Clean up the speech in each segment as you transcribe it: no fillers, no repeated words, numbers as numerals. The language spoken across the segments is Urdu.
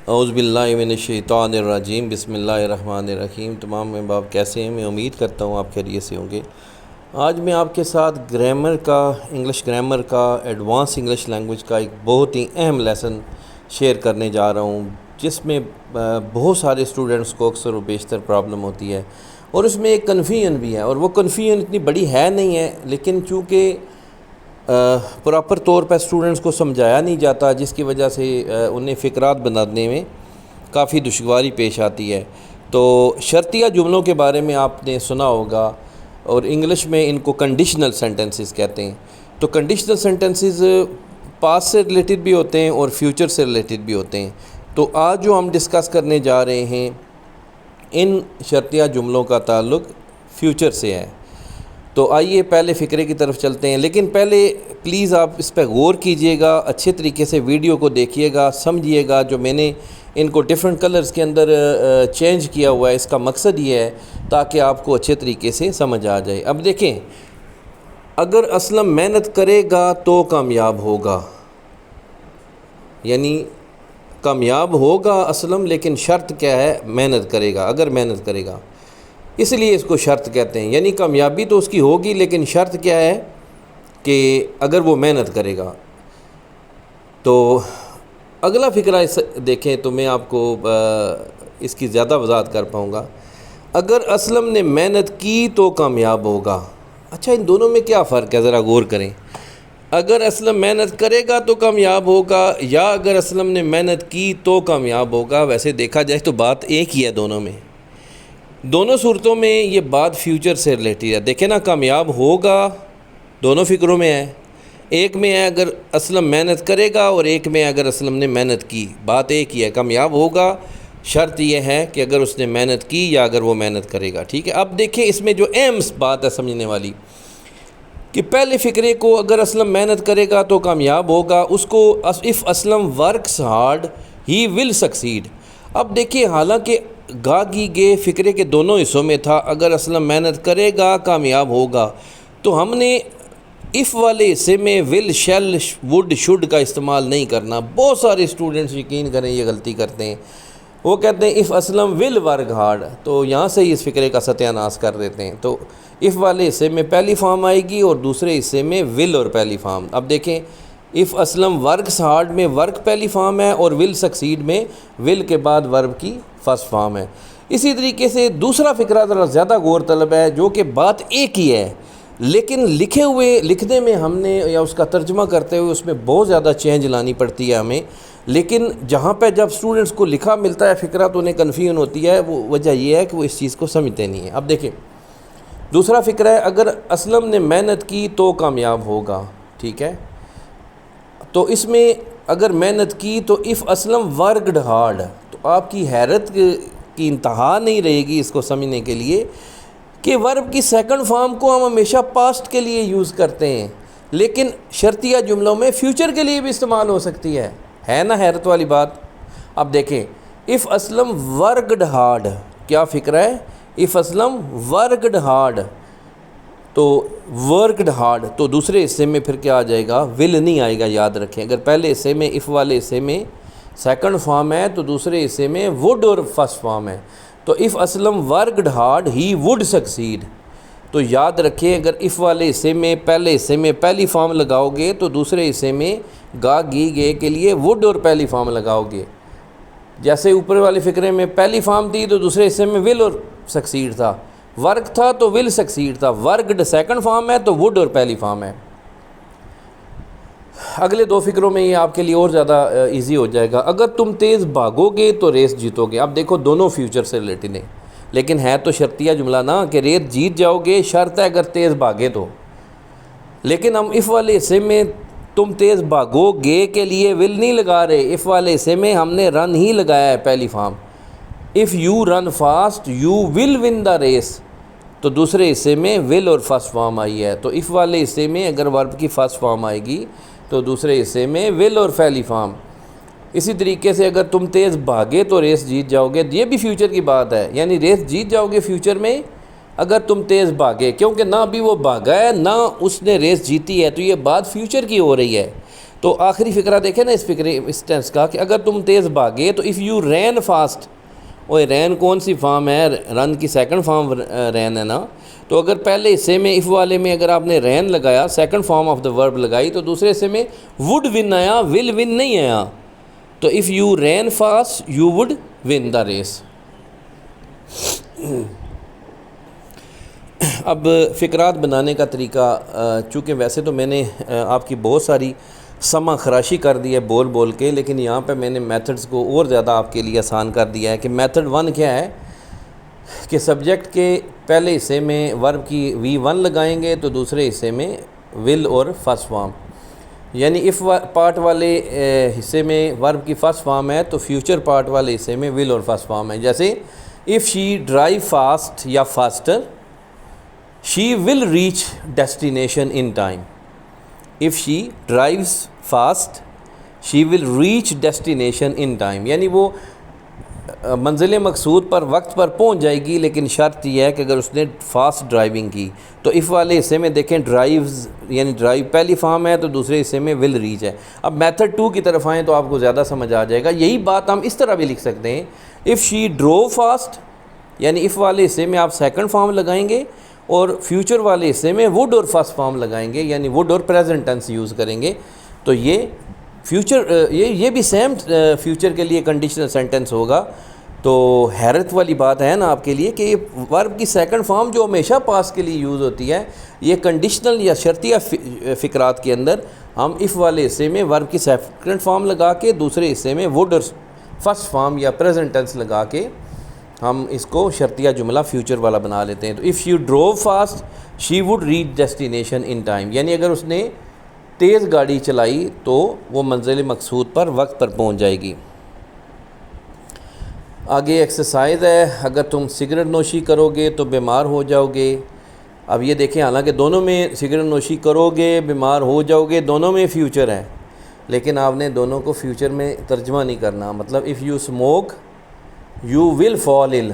اعوذ باللہ من الشیطان الرجیم، بسم اللہ الرحمن الرحیم۔ تمام احباب کیسے ہیں؟ میں امید کرتا ہوں آپ خیریت سے ہوں گے۔ آج میں آپ کے ساتھ انگلش گرامر کا ایڈوانس انگلش لینگویج کا ایک بہت ہی اہم لیسن شیئر کرنے جا رہا ہوں، جس میں بہت سارے اسٹوڈنٹس کو اکثر و بیشتر پرابلم ہوتی ہے، اور اس میں ایک کنفیوژن بھی ہے، اور وہ کنفیوژن اتنی بڑی ہے نہیں ہے، لیکن چونکہ پراپر طور پر اسٹوڈنٹس کو سمجھایا نہیں جاتا، جس کی وجہ سے انہیں فقرات بنانے میں کافی دشواری پیش آتی ہے۔ تو شرطیہ جملوں کے بارے میں آپ نے سنا ہوگا، اور انگلش میں ان کو کنڈیشنل سینٹنسز کہتے ہیں۔ تو کنڈیشنل سینٹنسز پاسٹ سے ریلیٹڈ بھی ہوتے ہیں اور فیوچر سے ریلیٹڈ بھی ہوتے ہیں۔ تو آج جو ہم ڈسکس کرنے جا رہے ہیں، ان شرطیہ جملوں کا تعلق فیوچر سے ہے۔ تو آئیے پہلے فقرے کی طرف چلتے ہیں، لیکن پہلے پلیز آپ اس پہ غور کیجئے گا، اچھے طریقے سے ویڈیو کو دیکھیے گا، سمجھیے گا۔ جو میں نے ان کو ڈیفرنٹ کلرز کے اندر چینج کیا ہوا ہے، اس کا مقصد یہ ہے تاکہ آپ کو اچھے طریقے سے سمجھ آ جائے۔ اب دیکھیں، اگر اسلم محنت کرے گا تو کامیاب ہوگا، یعنی کامیاب ہوگا اسلم، لیکن شرط کیا ہے؟ محنت کرے گا، اگر محنت کرے گا، اس لیے اس کو شرط کہتے ہیں۔ یعنی کامیابی تو اس کی ہوگی، لیکن شرط کیا ہے کہ اگر وہ محنت کرے گا۔ تو اگلا فقرہ دیکھیں تو میں آپ کو اس کی زیادہ وضاحت کر پاؤں گا۔ اگر اسلم نے محنت کی تو کامیاب ہوگا۔ اچھا، ان دونوں میں کیا فرق ہے؟ ذرا غور کریں۔ اگر اسلم محنت کرے گا تو کامیاب ہوگا، یا اگر اسلم نے محنت کی تو کامیاب ہوگا، ویسے دیکھا جائے تو بات ایک ہی ہے دونوں میں۔ دونوں صورتوں میں یہ بات فیوچر سے ریلیٹڈ ہے۔ دیکھیں نا، کامیاب ہوگا دونوں فقروں میں ہے، ایک میں ہے اگر اسلم محنت کرے گا، اور ایک میں اگر اسلم نے محنت کی، بات ایک ہی ہے۔ کامیاب ہوگا، شرط یہ ہے کہ اگر اس نے محنت کی یا اگر وہ محنت کرے گا، ٹھیک ہے۔ اب دیکھیں اس میں جو اہم بات ہے سمجھنے والی، کہ پہلے فقرے کو اگر اسلم محنت کرے گا تو کامیاب ہوگا، اس کو if Aslam works hard he will succeed. اب دیکھیں، حالانکہ گی گے فقرے کے دونوں حصوں میں تھا اگر اسلم محنت کرے گا کامیاب ہوگا، تو ہم نے اف والے حصے میں ول، شیل، وڈ، شوڈ کا استعمال نہیں کرنا۔ بہت سارے اسٹوڈنٹس یقین کریں یہ غلطی کرتے ہیں، وہ کہتے ہیں if Aslam will work hard, تو یہاں سے ہی اس فقرے کا ستیہ ناش کر دیتے ہیں۔ تو اف والے حصے میں پہلی فارم آئے گی اور دوسرے حصے میں ول اور پہلی فارم۔ اب دیکھیں، اف اسلم ورکس ہارڈ میں ورک پہلی فارم ہے، اور ول سکسیڈ میں ول کے بعد ورب کی فرسٹ فارم ہے۔ اسی طریقے سے دوسرا فقرہ ذرا زیادہ غور طلب ہے، جو کہ بات ایک ہی ہے، لیکن لکھنے میں ہم نے یا اس کا ترجمہ کرتے ہوئے اس میں بہت زیادہ چینج لانی پڑتی ہے ہمیں۔ لیکن جہاں پہ جب اسٹوڈنٹس کو لکھا ملتا ہے فقرہ تو انہیں کنفیوژن ہوتی ہے، وہ وجہ یہ ہے کہ وہ اس چیز کو سمجھتے نہیں ہیں۔ اب دیکھیں، دوسرا فقرہ ہے اگر اسلم نے محنت کی تو کامیاب ہوگا، ٹھیک ہے۔ تو اس میں اگر محنت کی تو اف اسلم ورکڈ ہارڈ، تو آپ کی حیرت کی انتہا نہیں رہے گی اس کو سمجھنے کے لیے کہ ورب کی سیکنڈ فارم کو ہم ہمیشہ پاسٹ کے لیے یوز کرتے ہیں، لیکن شرطیہ جملوں میں فیوچر کے لیے بھی استعمال ہو سکتی ہے نا حیرت والی بات۔ اب دیکھیں، اف اسلم ورکڈ ہارڈ، کیا فکر ہے؟ اف اسلم ورکڈ ہارڈ، تو ورکڈ ہارڈ، تو دوسرے حصے میں پھر کیا آ جائے گا؟ ول نہیں آئے گا، یاد رکھیں۔ اگر پہلے حصے میں اف والے حصے میں سیکنڈ فارم ہے تو دوسرے حصے میں وڈ اور فرسٹ فارم ہے۔ تو if Aslam worked hard he would succeed, تو یاد رکھیں اگر اف والے حصے میں پہلے حصے میں پہلی فارم لگاؤ گے تو دوسرے حصے میں گی گے کے لیے وڈ اور پہلی فارم لگاؤ گے۔ جیسے اوپر والے فقرے میں پہلی فارم تھی تو دوسرے حصے میں ول اور سکسیڈ تھا، ورک تھا تو ول سکسیڈ تھا، ورکڈ سیکنڈ فارم ہے تو وڈ اور پہلی فارم ہے۔ اگلے دو فقروں میں یہ آپ کے لیے اور زیادہ ایزی ہو جائے گا۔ اگر تم تیز بھاگو گے تو ریس جیتو گے۔ اب دیکھو، دونوں فیوچر سے ریلیٹڈ ہیں، لیکن ہے تو شرطیہ جملہ نا کہ ریس جیت جاؤ گے، شرط ہے اگر تیز بھاگے تو۔ لیکن ہم اف والے حصے میں تم تیز بھاگو گے کے لیے ول نہیں لگا رہے، اف والے حصے میں ہم نے رن ہی لگایا ہے پہلی form. If you run fast you will win the race, تو دوسرے حصے میں ول اور فرسٹ فارم آئی ہے۔ تو اف والے حصے میں اگر ورب کی فرسٹ فارم آئے گی تو دوسرے حصے میں ول اور پہلی فارم۔ اسی طریقے سے اگر تم تیز بھاگے تو ریس جیت جاؤ گے، یہ بھی فیوچر کی بات ہے، یعنی ریس جیت جاؤ گے فیوچر میں اگر تم تیز بھاگے، کیونکہ نہ ابھی وہ بھاگا ہے نہ اس نے ریس جیتی ہے، تو یہ بات فیوچر کی ہو رہی ہے۔ تو آخری فقرہ دیکھیں نا اس ٹینس کا کہ اگر تم تیز بھاگے تو اف یو رین فاسٹ، وہ رین کون سی فارم ہے؟ رن کی سیکنڈ فارم رین ہے نا. تو اگر پہلے حصے میں اف والے میں اگر آپ نے رین لگایا، سیکنڈ فارم آف دا ورب لگائی، تو دوسرے حصے میں وڈ ون آیا، ول ون نہیں آیا. تو if you ran fast you would win the race. اب فقرات بنانے کا طریقہ، چونکہ ویسے تو میں نے آپ کی بہت ساری سما خراشی کر دی ہے بول بول کے، لیکن یہاں پہ میں نے میتھڈز کو اور زیادہ آپ کے لیے آسان کر دیا ہے. کہ میتھڈ 1 کیا ہے کہ سبجیکٹ کے پہلے حصے میں ورب کی V1 لگائیں گے تو دوسرے حصے میں ول اور فرسٹ فارم. یعنی اف پارٹ والے حصے میں ورب کی فرسٹ فارم ہے تو فیوچر پارٹ والے حصے میں ول اور فرسٹ فارم ہے. جیسے اف شی ڈرائیو فاسٹ یا faster she will reach destination in time. If she drives fast she will reach destination in time, یعنی وہ منزل مقصود پر وقت پر پہنچ جائے گی، لیکن شرط یہ ہے کہ اگر اس نے فاسٹ ڈرائیونگ کی. تو اف والے حصے میں دیکھیں ڈرائیوز یعنی ڈرائیو پہلی فارم ہے تو دوسرے حصے میں ول ریچ ہے. اب میتھڈ 2 کی طرف آئیں تو آپ کو زیادہ سمجھ آ جائے گا. یہی بات ہم اس طرح بھی لکھ سکتے ہیں، اف شی ڈرو فاسٹ یعنی اف والے حصے میں آپ سیکنڈ فارم لگائیں گے اور فیوچر والے حصے میں وڈ اور فرسٹ فارم لگائیں گے، یعنی وڈ اور پریزنٹ ٹینس یوز کریں گے. تو یہ فیوچر یہ بھی سیم فیوچر کے لیے کنڈیشنل سینٹنس ہوگا. تو حیرت والی بات ہے نا آپ کے لیے کہ یہ ورب کی سیکنڈ فارم جو ہمیشہ پاس کے لیے یوز ہوتی ہے، یہ کنڈیشنل یا شرطیہ فقرات کے اندر ہم اف والے حصے میں ورب کی سیکنڈ فارم لگا کے دوسرے حصے میں وڈ اور فرسٹ فارم یا پریزنٹ ٹینس لگا کے ہم اس کو شرطیہ جملہ فیوچر والا بنا لیتے ہیں. تو اف یو ڈرو fast she would reach destination in time, یعنی اگر اس نے تیز گاڑی چلائی تو وہ منزل مقصود پر وقت پر پہنچ جائے گی. آگے ایکسرسائز ہے، اگر تم سگریٹ نوشی کرو گے تو بیمار ہو جاؤ گے. اب یہ دیکھیں حالانکہ دونوں میں سگریٹ نوشی کرو گے بیمار ہو جاؤ گے دونوں میں فیوچر ہے، لیکن آپ نے دونوں کو فیوچر میں ترجمہ نہیں کرنا. مطلب if you smoke you will fall ill,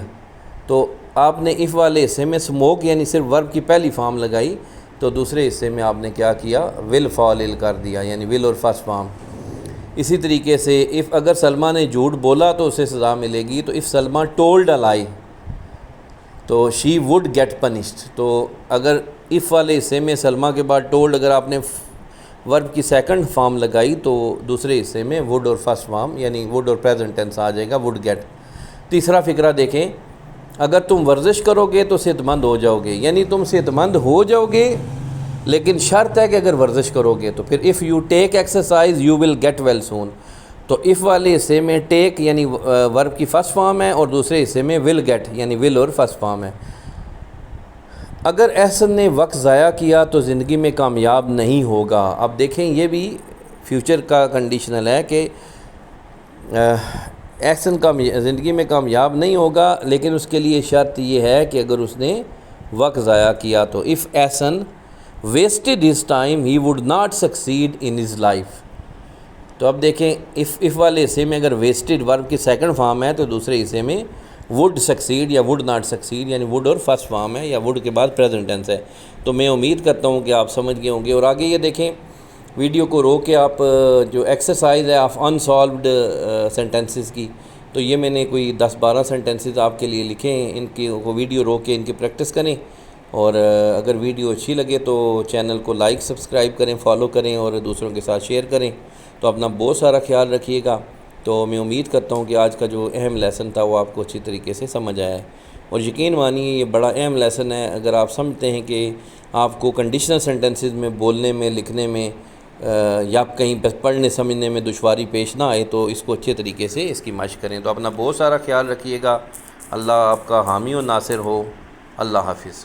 تو آپ نے اف والے حصے میں اسموک یعنی صرف ورب کی پہلی فارم لگائی تو دوسرے حصے میں آپ نے کیا کیا؟ ول فال ال کر دیا، یعنی ول اور فرسٹ فارم. اسی طریقے سے اگر سلمہ نے جھوٹ بولا تو اسے سزا ملے گی، تو اف سلمہ ٹولڈ اے لائی تو شی وڈ گیٹ پنشڈ. تو اگر اف والے حصے میں سلمہ کے بعد ٹولڈ اگر آپ نے ورب کی سیکنڈ فارم لگائی تو دوسرے حصے میں وڈ اور فرسٹ فارم یعنی وڈ اور پریزنٹ ٹینس آ جائے گا، وڈ گیٹ. تیسرا فقرہ دیکھیں، اگر تم ورزش کرو گے تو صحت مند ہو جاؤ گے، یعنی تم صحت مند ہو جاؤ گے لیکن شرط ہے کہ اگر ورزش کرو گے تو پھر if you take exercise you will get well soon. تو اف والے حصے میں ٹیک یعنی ورب کی فرسٹ فارم ہے اور دوسرے حصے میں ول گیٹ یعنی ول اور فرسٹ فارم ہے. اگر احسن نے وقت ضائع کیا تو زندگی میں کامیاب نہیں ہوگا. اب دیکھیں یہ بھی فیوچر کا کنڈیشنل ہے کہ احسن زندگی میں کامیاب نہیں ہوگا، لیکن اس کے لیے شرط یہ ہے کہ اگر اس نے وقت ضائع کیا تو if Ahsan wasted his time he would not succeed in his life. تو اب دیکھیں اف والے حصے میں اگر wasted ورب کی سیکنڈ فارم ہے تو دوسرے حصے میں would succeed یا would not succeed یعنی would اور فرسٹ فارم ہے یا would کے بعد present tense ہے. تو میں امید کرتا ہوں کہ آپ سمجھ گئے ہوں گے. اور آگے یہ دیکھیں ویڈیو کو روک کے آپ جو ایکسرسائز ہے آف انسالوڈ سینٹنسز کی، تو یہ میں نے کوئی 10-12 سینٹنسز آپ کے لیے لکھے ہیں، ان کی ویڈیو روک کے ان کی پریکٹس کریں. اور اگر ویڈیو اچھی لگے تو چینل کو لائک سبسکرائب کریں، فالو کریں اور دوسروں کے ساتھ شیئر کریں. تو اپنا بہت سارا خیال رکھیے گا. تو میں امید کرتا ہوں کہ آج کا جو اہم لیسن تھا وہ آپ کو اچھی طریقے سے سمجھ آیا ہے. اور یقین مانیے یہ بڑا اہم لیسن ہے. اگر آپ سمجھتے ہیں کہ آپ کو کنڈیشنل سینٹنسز میں بولنے میں لکھنے میں یا کہیں پڑھنے سمجھنے میں دشواری پیش نہ آئے تو اس کو اچھے طریقے سے اس کی مشق کریں. تو اپنا بہت سارا خیال رکھیے گا. اللہ آپ کا حامی و ناصر ہو. اللہ حافظ.